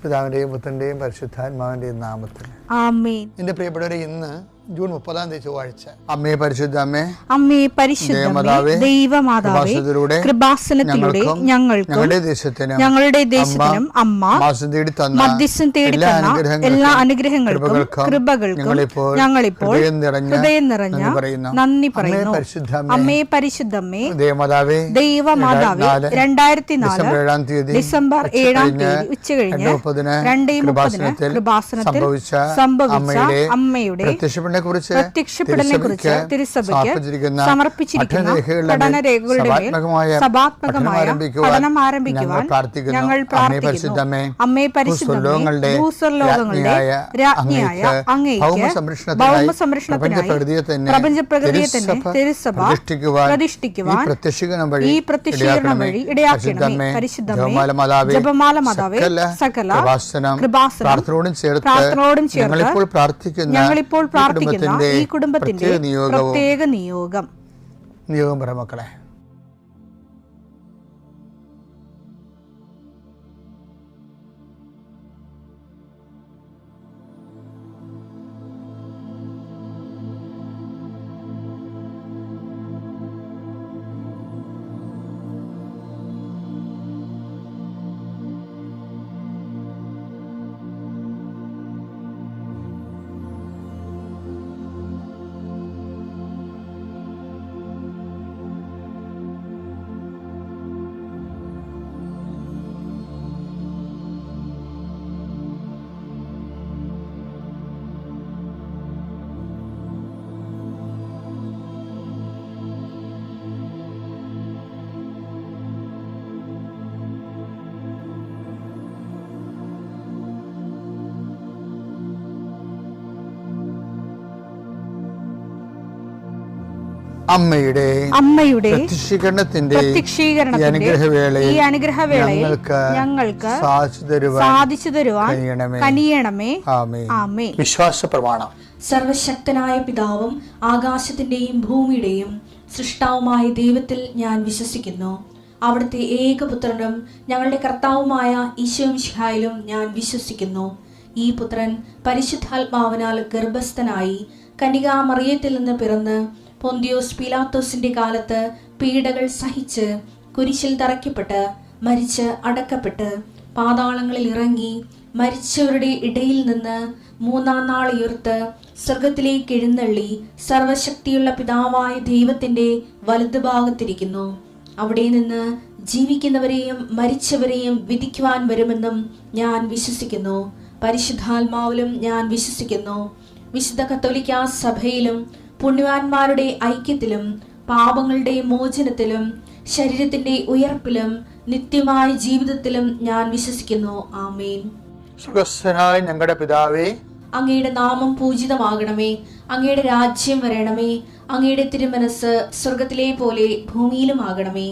പിതാവിൻ്റെയും പുത്രൻ്റെയും പരിശുദ്ധാത്മാവിൻ്റെയും നാമത്തിൽ ആമേൻ. എൻ്റെ പ്രിയപ്പെട്ടവരെ, ഇന്ന് ജൂൺ 30 ചൊവ്വാഴ്ച. അമ്മേ പരിശുദ്ധ അമ്മേ, അമ്മേ പരിശുദ്ധമേ, ദൈവമാതാവേ, കൃപാസനത്തിലൂടെ ഞങ്ങളുടെ ദേശത്തിനും അമ്മ മധ്യസ്ഥം തേടി തന്ന എല്ലാ അനുഗ്രഹങ്ങൾക്കും കൃപകൾക്കും ഞങ്ങളിപ്പോൾ ഹൃദയം നിറഞ്ഞ നന്ദി പറയുന്നു. അമ്മേ പരിശുദ്ധമേ, ദൈവമാതാവേ, 2004 ഡിസംബർ 7 ഉച്ചകഴിഞ്ഞ് 2:30 കൃപാസനത്തിൽ സംഭവിച്ച അമ്മയുടെ പ്രത്യക്ഷപ്പെടലിനെക്കുറിച്ച് തിരുസഭയ്ക്ക് സമർപ്പിച്ചിരിക്കുന്ന പഠനരേഖകളുടെ മേൽ സഭാത്മകമായ പഠനം ആരംഭിക്കുവാൻ ഞങ്ങൾ പ്രാർത്ഥിക്കുന്നു. അമ്മേ പരിശുദ്ധമേ, ഭൂസ്വർലോകങ്ങളുടെ രാജ്ഞിയായ അങ്ങേയ്ക്ക് ഭൗമസംരക്ഷണത്തിനായി പ്രപഞ്ചപ്രകൃതിയെ തന്നെ തിരുസഭ പ്രതിഷ്ഠിക്കുവാൻ ഈ പ്രത്യക്ഷീകരണം വഴി ഇടയാക്കണമേ. പരിശുദ്ധമേ, ജപമാല മാതാവേ, സകല കൃപാസനം പ്രാർത്ഥനയോടും ചേർത്ത് ഞങ്ങളിപ്പോൾ പ്രാർത്ഥിക്കുന്ന ഈ കുടുംബത്തിന്റെ പ്രത്യേക നിയോഗം പറ മക്കളെ. അമ്മയുടെ പ്രത്യക്ഷീകരണത്തിന്റെ ഈ അനുഗ്രഹവേളയിൽ ഞങ്ങൾക്ക് സാധിച്ചു തരുവാൻ കനിയണമേ. ആമേൻ. വിശ്വാസ പ്രമാണം. സർവശക്തനായ പിതാവും ആകാശത്തിന്റെയും ഭൂമിയുടെയും സൃഷ്ടാവുമായ ദൈവത്തിൽ ഞാൻ വിശ്വസിക്കുന്നു. അവിടുത്തെ ഏകപുത്രനും ഞങ്ങളുടെ കർത്താവുമായ ഈശോമിശിഹായിലും ഞാൻ വിശ്വസിക്കുന്നു. ഈ പുത്രൻ പരിശുദ്ധാത്മാവിനാൽ ഗർഭസ്ഥനായി കന്യകാമറിയത്തിൽ നിന്ന് പിറന്ന് പൊന്തിയോസ് പീലാത്തോസിന്റെ കാലത്ത് പീഡകൾ സഹിച്ച് കുരിശിൽ തറയ്ക്കപ്പെട്ട് മരിച്ച് അടക്കപ്പെട്ട് പാതാളങ്ങളിൽ ഇറങ്ങി മരിച്ചവരുടെ ഇടയിൽ നിന്ന് 3-ാം നാൾ ഉയർത്ത് സ്വർഗത്തിലേക്ക് എഴുന്നള്ളി സർവശക്തിയുള്ള പിതാവായ ദൈവത്തിന്റെ വലതുഭാഗത്തിരിക്കുന്നു. അവിടെ നിന്ന് ജീവിക്കുന്നവരെയും മരിച്ചവരെയും വിധിക്കുവാൻ വരുമെന്നും ഞാൻ വിശ്വസിക്കുന്നു. പരിശുദ്ധാത്മാവിലും ഞാൻ വിശ്വസിക്കുന്നു. വിശുദ്ധ കത്തോലിക്കാ സഭയിലും പുണ്യവാന്മാരുടെ ഐക്യത്തിലും പാപങ്ങളുടെ മോചനത്തിലും ശരീരത്തിന്റെ ഉയർപ്പിലും നിത്യമായ ജീവിതത്തിലും ഞാൻ വിശ്വസിക്കുന്നു. ആമേൻ. സ്വർഗ്ഗസ്ഥനായ ഞങ്ങളുടെ പിതാവേ, അങ്ങയുടെ നാമം പൂജിതമാകണമേ. അങ്ങയുടെ രാജ്യം വരണമേ. അങ്ങയുടെ തിരുമനസ് സ്വർഗത്തിലെ പോലെ ഭൂമിയിലും ആകണമേ.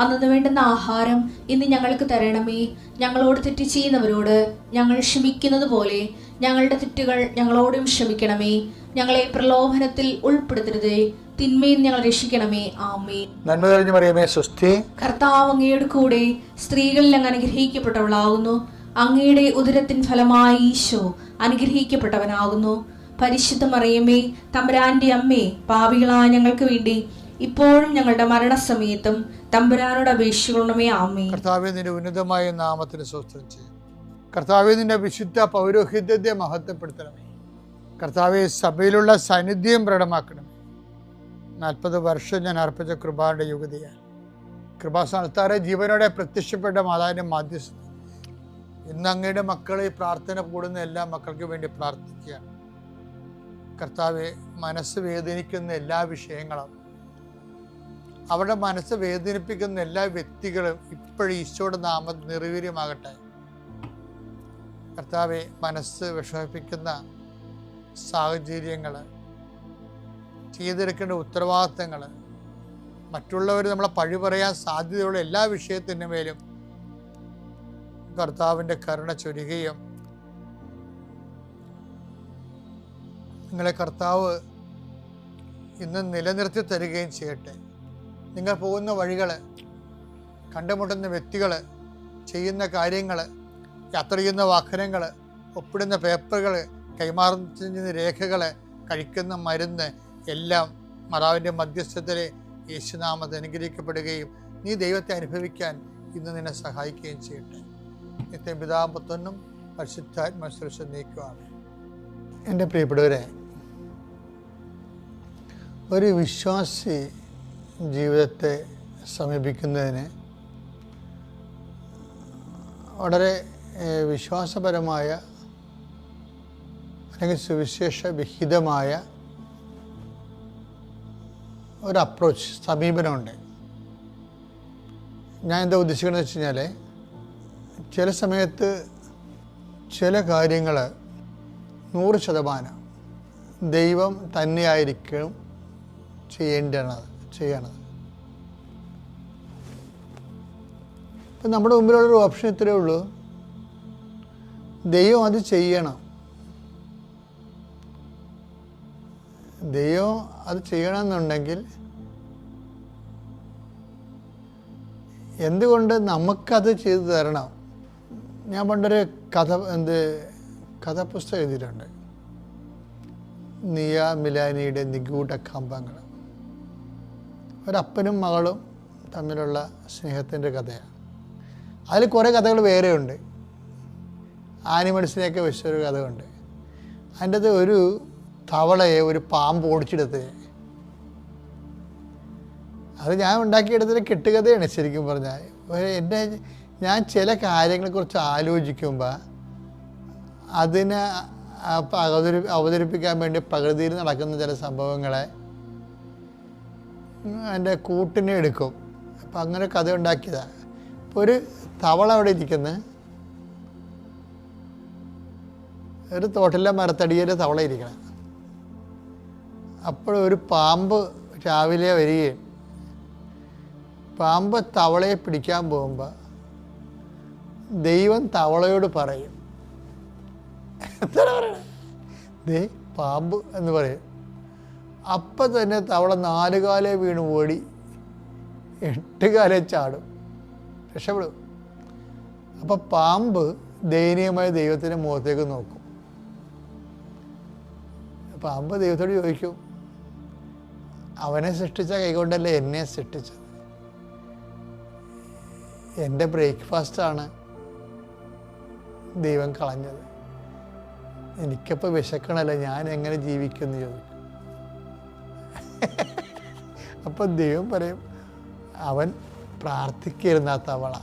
അന്നു വേണ്ടുന്ന ആഹാരം ഇന്ന് ഞങ്ങൾക്ക് തരണമേ. ഞങ്ങളോട് തെറ്റ് ചെയ്യുന്നവരോട് ഞങ്ങൾ ക്ഷമിക്കുന്നത് പോലെ ഞങ്ങളുടെ തെറ്റുകൾ ഞങ്ങളോടും ക്ഷമിക്കണമേ. ഞങ്ങളെ പ്രലോഭനത്തിൽ ഉൾപ്പെടുത്തരുതേ, തിന്മയിൽ ഞങ്ങൾ രക്ഷിക്കണമേ. ആമേൻ. നന്മ നിറഞ്ഞ മറിയമേ, സ്വസ്തി. കർത്താവ് അങ്ങയുടെ കൂടെ സ്ത്രീകളിൽ അങ്ങ് അനുഗ്രഹിക്കപ്പെട്ടവളാകുന്നു. അങ്ങയുടെ ഉദരത്തിൻ ഫലമായി ഈശോ അനുഗ്രഹിക്കപ്പെട്ടവനാകുന്നു. പരിശുദ്ധ മറിയമേ, തമ്പുരാന്റെ അമ്മേ, പാപികളായ ഞങ്ങൾക്ക് വേണ്ടി ഇപ്പോഴും ഞങ്ങളുടെ മരണസമയത്തും തമ്പുരാനോട് അപേക്ഷിക്കണമേ. ആമേൻ. കർത്താവേ, നിന്റെ ഉന്നതമായ നാമത്തിന് സ്തോത്രം ചെയ്യും. കർത്താവേ, നിന്റെ വിശുദ്ധ പൗരോഹിത്യത്തെ മഹത്വപ്പെടുത്തണമേ. കർത്താവെ, സഭയിലുള്ള സാന്നിധ്യം പ്രകടമാക്കണം. 40 വർഷം ഞാൻ അർപ്പിച്ച കൃപാന്റെ യുഗതിയാൽ കൃപാസ്ഥാനത്താറെ ജീവനോടെ പ്രത്യക്ഷപ്പെട്ട മാതാവിന്റെ മാധ്യസ്ഥ ഇന്ന് അങ്ങയുടെ മക്കളെ പ്രാർത്ഥന കൂടുന്ന എല്ലാ മക്കൾക്ക് വേണ്ടി പ്രാർത്ഥിക്കുകയാണ്. കർത്താവെ, മനസ്സ് വേദനിക്കുന്ന എല്ലാ വിഷയങ്ങളും, അവരുടെ മനസ്സ് വേദനിപ്പിക്കുന്ന എല്ലാ വ്യക്തികളും ഇപ്പോഴും ഈശോയുടെ നാമം നിർവീര്യമാകട്ടെ. കർത്താവെ, മനസ്സ് വിഷമിപ്പിക്കുന്ന സാഹചര്യങ്ങൾ, ചെയ്തെടുക്കേണ്ട ഉത്തരവാദിത്തങ്ങൾ, മറ്റുള്ളവർ നമ്മളെ പഴി പറയാൻ സാധ്യതയുള്ള എല്ലാ വിഷയത്തിൻ്റെ മേലും കർത്താവിൻ്റെ കരുണ ചൊരിയുകയും നിങ്ങളെ കർത്താവ് ഇന്ന് നിലനിർത്തി തരികയും ചെയ്യട്ടെ. നിങ്ങൾ പോകുന്ന വഴികൾ, കണ്ടുമുട്ടുന്ന വ്യക്തികൾ, ചെയ്യുന്ന കാര്യങ്ങൾ യാത്ര ചെയ്യുന്ന വാഹനങ്ങൾ, ഒപ്പിടുന്ന പേപ്പറുകൾ, കൈമാറുന്ന രേഖകൾ, കഴിക്കുന്ന മരുന്ന് എല്ലാം മാതാവിൻ്റെ മധ്യസ്ഥതയിൽ യേശുനാമത്തിൽ അനുഗ്രഹിക്കപ്പെടുകയും നീ ദൈവത്തെ അനുഭവിക്കാൻ ഇന്ന് നിന്നെ സഹായിക്കുകയും ചെയ്യട്ടെ. നിത്യം പിതാവും പുത്രനും പരിശുദ്ധാത്മാവിനെ നീക്കുവാണ്. എൻ്റെ പ്രിയപ്പെട്ടവരെ, ഒരു വിശ്വാസി ജീവിതത്തെ സമീപിക്കുന്നതിന് വളരെ വിശ്വാസപരമായ അല്ലെങ്കിൽ സുവിശേഷ വിഹിതമായ ഒരു അപ്രോച്ച്, സമീപനമുണ്ട്. ഞാൻ എന്താ ഉദ്ദേശിക്കുന്നത് വെച്ച് കഴിഞ്ഞാൽ, ചില സമയത്ത് ചില കാര്യങ്ങൾ 100% ദൈവം തന്നെയായിരിക്കും ചെയ്യണത്. ഇപ്പം നമ്മുടെ മുമ്പിലുള്ളൊരു ഓപ്ഷൻ ഇത്രയേ ഉള്ളൂ, ദൈവം അത് ചെയ്യണം. ദൈവം അത് ചെയ്യണമെന്നുണ്ടെങ്കിൽ എന്തുകൊണ്ട് നമുക്കത് ചെയ്തു തരണം? ഞാൻ പണ്ടൊരു കഥാപുസ്തകം എഴുതിയിട്ടുണ്ട്, നിയ മിലാനിയുടെ നിഗൂഢ കമ്പങ്ങൾ. ഒരപ്പനും മകളും തമ്മിലുള്ള സ്നേഹത്തിൻ്റെ കഥയാണ്. അതിൽ കുറേ കഥകൾ വേറെയുണ്ട്. ആനിമൽസിനെയൊക്കെ വെച്ചൊരു കഥയുണ്ട്. അതിൻ്റെ അത് ഒരു തവളയെ ഒരു പാമ്പ് ഓടിച്ചെടുത്ത്, അത് ഞാൻ ഉണ്ടാക്കിയെടുത്തൊരു കെട്ടുകഥയാണ് ശരിക്കും പറഞ്ഞാൽ. ഞാൻ ചില കാര്യങ്ങളെക്കുറിച്ച് ആലോചിക്കുമ്പോൾ അതിനെ അവതരിപ്പിക്കാൻ വേണ്ടി പ്രകൃതിയിൽ നടക്കുന്ന ചില സംഭവങ്ങളെ എൻ്റെ കൂട്ടിനെ എടുക്കും. അപ്പം അങ്ങനെ കഥ ഉണ്ടാക്കിയതാണ്. ഇപ്പോൾ ഒരു തവള അവിടെ ഇരിക്കുന്ന ഒരു തോട്ടിലെ മരത്തടിയിൽ തവള ഇരിക്കണം. അപ്പോഴൊരു പാമ്പ് രാവിലെ വരികയും പാമ്പ് തവളയെ പിടിക്കാൻ പോകുമ്പോൾ ദൈവം തവളയോട് പറയും, എന്താണ് പറയണത്? ദേ പാമ്പ് എന്ന് പറയും. അപ്പം തന്നെ തവള 4 കാലേ വീണ് ഓടി 8 കാലേ ചാടും, രക്ഷപ്പെടും. അപ്പം പാമ്പ് ദയനീയമായ ദൈവത്തിൻ്റെ മുഖത്തേക്ക് നോക്കും. പാമ്പ് ദൈവത്തോട് ചോദിക്കും, അവനെ സൃഷ്ടിച്ച കൈകൊണ്ടല്ലേ എന്നെ സൃഷ്ടിച്ചത്? എൻ്റെ ബ്രേക്ക്ഫാസ്റ്റാണ് ദൈവം കളഞ്ഞത്. എനിക്കപ്പോൾ വിശക്കണമല്ല, ഞാൻ എങ്ങനെ ജീവിക്കുമെന്ന് ചോദിക്കും. അപ്പം ദൈവം പറയും, അവൻ പ്രാർത്ഥിക്കരുന്ന തവള.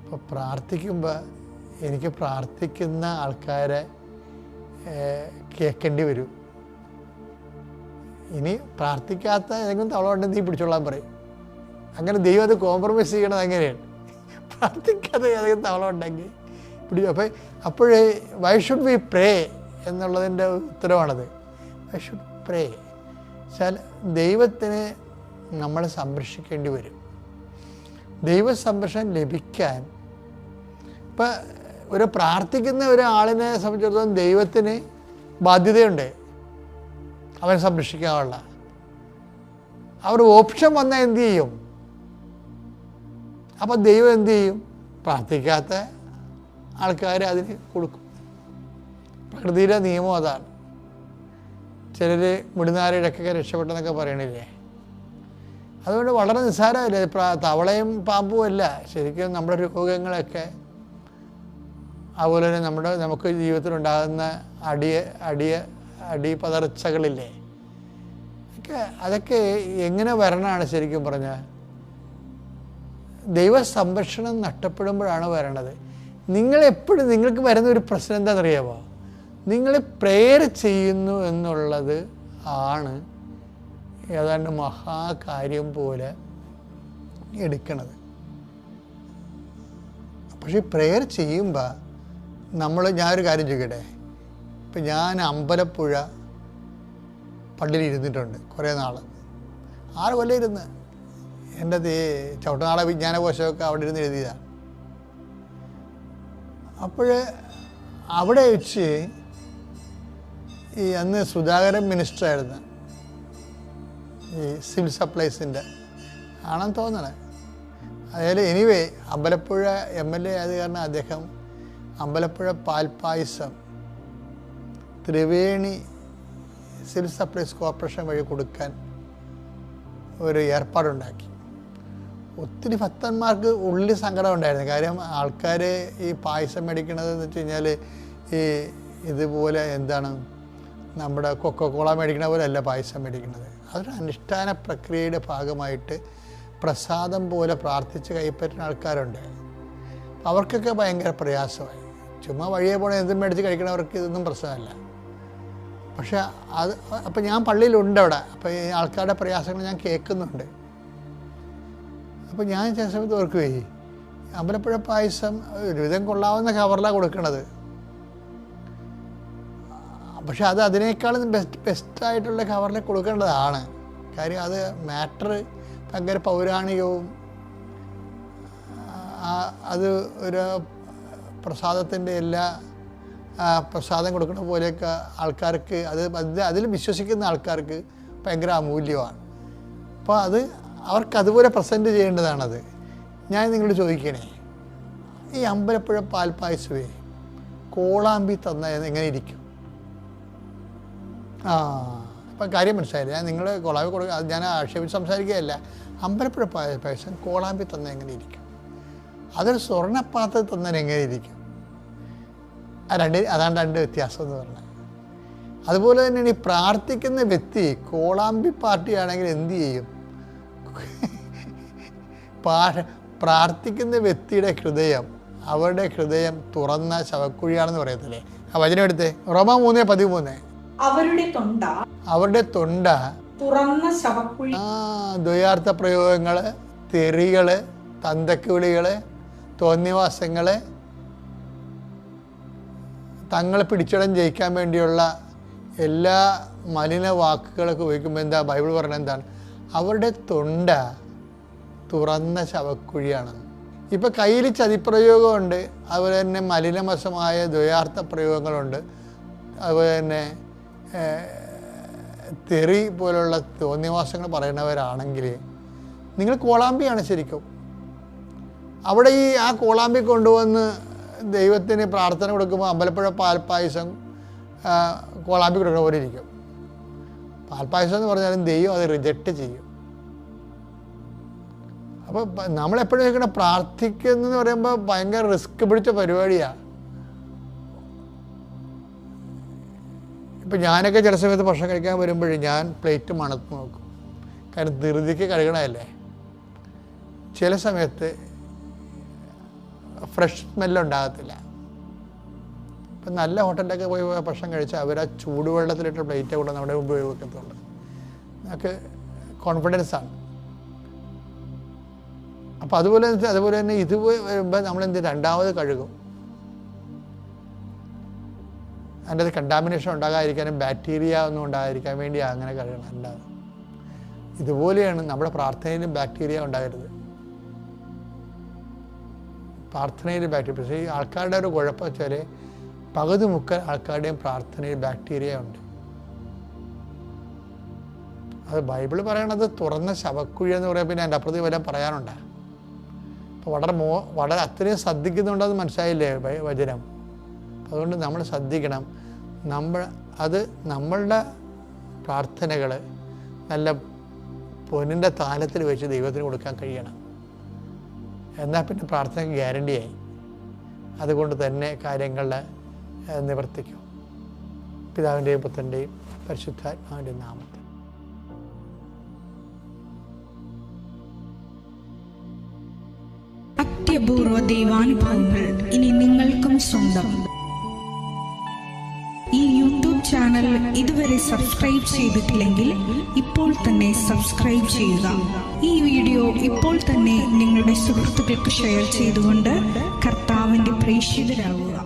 അപ്പോൾ പ്രാർത്ഥിക്കുമ്പോൾ എനിക്ക് പ്രാർത്ഥിക്കുന്ന ആൾക്കാരെ കേൾക്കേണ്ടി വരും. ഇനി പ്രാർത്ഥിക്കാത്ത ഏതെങ്കിലും തവള ഉണ്ടെങ്കിൽ നീ പിടിച്ചോളാൻ പറയും. അങ്ങനെ ദൈവം അത് കോംപ്രമൈസ് ചെയ്യണത് അങ്ങനെയാണ്. പ്രാർത്ഥിക്കാതെ ഏതെങ്കിലും തവള ഉണ്ടെങ്കിൽ പിടിച്ചു. അപ്പോഴേ വൈ ഷുഡ് വി പ്രേ എന്നുള്ളതിൻ്റെ ഉത്തരവാണത്. വൈ ഷുഡ് പ്രേ വെച്ചാൽ ദൈവത്തിന് നമ്മളെ സംരക്ഷിക്കേണ്ടി വരും. ദൈവ സംരക്ഷണം ലഭിക്കാൻ ഇപ്പം ഒരു പ്രാർത്ഥിക്കുന്ന ഒരാളിനെ സംബന്ധിച്ചിടത്തോളം ദൈവത്തിന് ബാധ്യതയുണ്ട് അവനെ സംരക്ഷിക്കാനുള്ള. അവർ ഓപ്ഷൻ വന്നാൽ എന്തു ചെയ്യും? അപ്പം ദൈവം എന്തു ചെയ്യും? പ്രാർത്ഥിക്കാത്ത ആൾക്കാർ അതിന് കൊടുക്കും. പ്രകൃതിയുടെ നിയമം അതാണ്. ചിലർ മുടിനാരയിടക്കൊക്കെ രക്ഷപ്പെട്ടെന്നൊക്കെ പറയണില്ലേ? അതുകൊണ്ട് വളരെ നിസ്സാരമല്ലേ. തവളയും പാമ്പും അല്ല, ശരിക്കും നമ്മുടെ രോഗങ്ങളൊക്കെ അതുപോലെ തന്നെ നമുക്ക് ജീവിതത്തിലുണ്ടാകുന്ന അടിപതർച്ചകളില്ലേ, അതൊക്കെ എങ്ങനെ വരണമാണ് ശരിക്കും പറഞ്ഞാൽ ദൈവ സംരക്ഷണം നഷ്ടപ്പെടുമ്പോഴാണ് വരണത്. നിങ്ങൾക്ക് വരുന്ന ഒരു പ്രശ്നം എന്താണെന്നറിയാമോ? നിങ്ങൾ പ്രേയർ ചെയ്യുന്നു എന്നുള്ളത് ആണ് ഏതാണ്ട് മഹാകാര്യം പോലെ എടുക്കണത്. പക്ഷേ പ്രേയർ ചെയ്യുമ്പോൾ ഞാനൊരു കാര്യം ചോദിക്കട്ടെ. ഇപ്പം ഞാൻ അമ്പലപ്പുഴ പള്ളിയിൽ ഇരുന്നിട്ടുണ്ട് കുറേ നാൾ, 6 കൊല്ലം ഇരുന്ന്. എൻ്റെ ചവിട്ടനാള വിജ്ഞാനകോശമൊക്കെ അവിടെ ഇരുന്ന് എഴുതിയതാണ്. അപ്പോൾ അവിടെ വെച്ച് അന്ന് സുധാകരൻ മിനിസ്റ്ററായിരുന്നു, ഈ സിവിൽ സപ്ലൈസിൻ്റെ ആണെന്ന് തോന്നണേ. അതായത് എനിവേ അമ്പലപ്പുഴ MLA ആയത് കാരണം അദ്ദേഹം അമ്പലപ്പുഴ പാൽപ്പായസം ത്രിവേണി സിവിൽ സപ്ലൈസ് കോർപ്പറേഷൻ വഴി കൊടുക്കാൻ ഒരു ഏർപ്പാടുണ്ടാക്കി. ഒത്തിരി ഭക്തന്മാർക്ക് ഉള്ളിൽ സങ്കടം ഉണ്ടായിരുന്നു. കാര്യം ആൾക്കാർ ഈ പായസം മേടിക്കണത് എന്ന് വെച്ച് കഴിഞ്ഞാൽ ഈ ഇതുപോലെ എന്താണ് നമ്മുടെ കൊക്കക്കോള മേടിക്കണ പോലെ അല്ല പായസം മേടിക്കുന്നത്. അതൊരു അനുഷ്ഠാന പ്രക്രിയയുടെ ഭാഗമായിട്ട് പ്രസാദം പോലെ പ്രാർത്ഥിച്ച് കൈപ്പറ്റുന്ന ആൾക്കാരുണ്ട്. അവർക്കൊക്കെ ഭയങ്കര പ്രയാസമായി. ചുമ്മാ വഴിയെ പോണ എന്തും മേടിച്ച് കഴിക്കണവർക്ക് ഇതൊന്നും പ്രശ്നമല്ല. പക്ഷെ അത് അപ്പം ഞാൻ പള്ളിയിലുണ്ട് അവിടെ. അപ്പോൾ ഈ ആൾക്കാരുടെ പ്രയാസങ്ങൾ ഞാൻ കേൾക്കുന്നുണ്ട്. അപ്പോൾ ഞാൻ ചില സമയത്ത് ഓർക്കുകയെ അമ്പലപ്പുഴ പായസം ഒരുവിധം കൊള്ളാവുന്ന കവറിലാണ് കൊടുക്കണത്. പക്ഷെ അത് അതിനേക്കാളും ബെസ്റ്റായിട്ടുള്ള കവറിൽ കൊടുക്കേണ്ടതാണ്. കാര്യം അത് മാറ്റർ ഭയങ്കര പൗരാണികവും അത് ഒരു പ്രസാദത്തിൻ്റെ എല്ലാ പ്രസാദം കൊടുക്കുന്ന പോലെയൊക്കെ ആൾക്കാർക്ക് അതിൽ വിശ്വസിക്കുന്ന ആൾക്കാർക്ക് ഭയങ്കര അമൂല്യമാണ്. അപ്പോൾ അത് അവർക്ക് അതുപോലെ പ്രസൻറ്റ് ചെയ്യേണ്ടതാണത്. ഞാൻ നിങ്ങളോട് ചോദിക്കണേ, ഈ അമ്പലപ്പുഴ പാൽപ്പായസമേ കോളാമ്പി തന്നാൽ എങ്ങനെ ഇരിക്കും? അപ്പം കാര്യം മനസ്സിലായില്ല. ഞാൻ നിങ്ങൾ കോളാമ്പി കൊടുക്കുക, ഞാൻ ആക്ഷേപിച്ച് സംസാരിക്കുകയല്ല. അമ്പലപ്പുഴ പായസം കോളാമ്പി തന്നാൽ എങ്ങനെ ഇരിക്കും? അതൊരു സ്വർണ്ണപ്പാത്രത്തിൽ തന്നാൽ എങ്ങനെ ഇരിക്കും? അതാണ് രണ്ട് വ്യത്യാസം എന്ന് പറഞ്ഞാൽ. അതുപോലെ തന്നെയാണ് ഈ പ്രാർത്ഥിക്കുന്ന വ്യക്തി കോളാമ്പി പാർട്ടിയാണെങ്കിൽ എന്തു ചെയ്യും? പ്രാർത്ഥിക്കുന്ന വ്യക്തിയുടെ ഹൃദയം, അവരുടെ ഹൃദയം തുറന്ന ശവക്കുഴിയാണെന്ന് പറയത്തില്ലേ? ആ വചനം എടുത്തേ, റോമ 3:13. അവരുടെ തൊണ്ട തുറന്ന ശവക്കുഴി. ദ്വയാർത്ഥ പ്രയോഗങ്ങള്, തെറികള്, തന്തക്കുവിളികള്, തോന്നിവാസങ്ങള്, തങ്ങളെ പിടിച്ചിടം ജയിക്കാൻ വേണ്ടിയുള്ള എല്ലാ മലിന വാക്കുകളൊക്കെ ഉപയോഗിക്കുമ്പോൾ എന്താ ബൈബിൾ പറഞ്ഞത്? എന്താണ്? അവരുടെ തൊണ്ട തുറന്ന ശവക്കുഴിയാണ്. ഇപ്പം കയ്യിൽ ചതിപ്രയോഗമുണ്ട്, അതുപോലെ തന്നെ മലിനമസമായ ദ്വയാർത്ഥ പ്രയോഗങ്ങളുണ്ട്, അതുപോലെ തന്നെ തെറി പോലുള്ള തോന്നിവാസങ്ങൾ പറയുന്നവരാണെങ്കിൽ നിങ്ങൾ കോളാമ്പിയാണ് ശരിക്കും. അവിടെ ആ കോളാമ്പി കൊണ്ടുവന്ന് ദൈവത്തിന് പ്രാർത്ഥന കൊടുക്കുമ്പോൾ അമ്പലപ്പുഴ പാൽപ്പായസം കോളാമ്പി കൊടുക്കുന്ന പോലെ ഇരിക്കും. പാൽപ്പായസം എന്ന് പറഞ്ഞാലും ദൈവം അത് റിജക്റ്റ് ചെയ്യും. അപ്പോൾ നമ്മളെപ്പോഴും കേൾക്കണം പ്രാർത്ഥിക്കുന്നതെന്ന് പറയുമ്പോൾ ഭയങ്കര റിസ്ക് പിടിച്ച പരിപാടിയാണ്. ഇപ്പം ഞാനൊക്കെ ചില സമയത്ത് ഭക്ഷണം കഴിക്കാൻ വരുമ്പോഴേ ഞാൻ പ്ലേറ്റ് മണത്ത് നോക്കും. കാരണം ധൃതിക്ക് കഴുകണമല്ലേ. ചില സമയത്ത് ഫ്രഷ് സ്മെല്ലുണ്ടാകത്തില്ല. ഇപ്പം നല്ല ഹോട്ടലിലൊക്കെ പോയി ഭക്ഷണം കഴിച്ചാൽ അവർ ആ ചൂടുവെള്ളത്തിലിട്ട് പ്ലേറ്റ് കൂടെ നമ്മുടെ മുമ്പ് വെക്കത്തുള്ളൂ. നമുക്ക് കോൺഫിഡൻസാണ്. അപ്പോൾ അതുപോലെ തന്നെ ഇത് വരുമ്പോൾ നമ്മളെന്ത് രണ്ടാമത് കഴുകും. അതിൻ്റെ അത് കണ്ടാമിനേഷൻ ഉണ്ടാകാതിരിക്കാനും ബാക്ടീരിയ ഒന്നും ഉണ്ടാകാതിരിക്കാൻ വേണ്ടിയാണ് അങ്ങനെ കഴുകണം. അല്ലാതെ ഇതുപോലെയാണ് നമ്മുടെ പ്രാർത്ഥനയിലും ബാക്ടീരിയ ഉണ്ടാകരുത്. പ്രാർത്ഥനയിൽ ബാക്ടീരിയ, പക്ഷേ ഈ ആൾക്കാരുടെ ഒരു കുഴപ്പം വെച്ചാൽ പകുതി മുക്കാൽ ആൾക്കാരുടെയും പ്രാർത്ഥനയിൽ ബാക്ടീരിയ ഉണ്ട്. അത് ബൈബിൾ പറയണത് തുറന്ന ശവക്കുഴി എന്ന് പറയാൻ പിന്നെ എൻ്റെ അപ്പുറത്ത് വല്ലതും പറയാനുണ്ട്. അപ്പോൾ വളരെ അത്രയും ശ്രദ്ധിക്കുന്നുണ്ടെന്ന് മനസ്സിലായില്ലേ വചനം? അതുകൊണ്ട് നമ്മൾ ശ്രദ്ധിക്കണം. നമ്മളുടെ പ്രാർത്ഥനകൾ നല്ല പൊന്നിൻ്റെ താലത്തിൽ വെച്ച് ദൈവത്തിന് കൊടുക്കാൻ കഴിയണം. എന്നാൽ പിന്നെ പ്രാർത്ഥനയ്ക്ക് ഗ്യാരണ്ടിയായി. അതുകൊണ്ട് തന്നെ കാര്യങ്ങൾ നിവർത്തിക്കും. പിതാവിൻ്റെയും പുത്രൻ്റെയും പരിശുദ്ധാത്മാവിൻ്റെയും നാമത്തിൽ. അത്യപൂർവ ദൈവാനുഭവങ്ങൾ ഇനി നിങ്ങൾക്കും സ്വന്തം. ഈ യൂട്യൂബ് ചാനൽ ഇതുവരെ സബ്സ്ക്രൈബ് ചെയ്തിട്ടില്ലെങ്കിൽ ഇപ്പോൾ തന്നെ സബ്സ്ക്രൈബ് ചെയ്യുക. ഈ വീഡിയോ ഇപ്പോൾ തന്നെ നിങ്ങളുടെ സുഹൃത്തുക്കൾക്ക് ഷെയർ ചെയ്തുകൊണ്ട് കർത്താവിന്റെ പ്രേക്ഷിതരാകുക.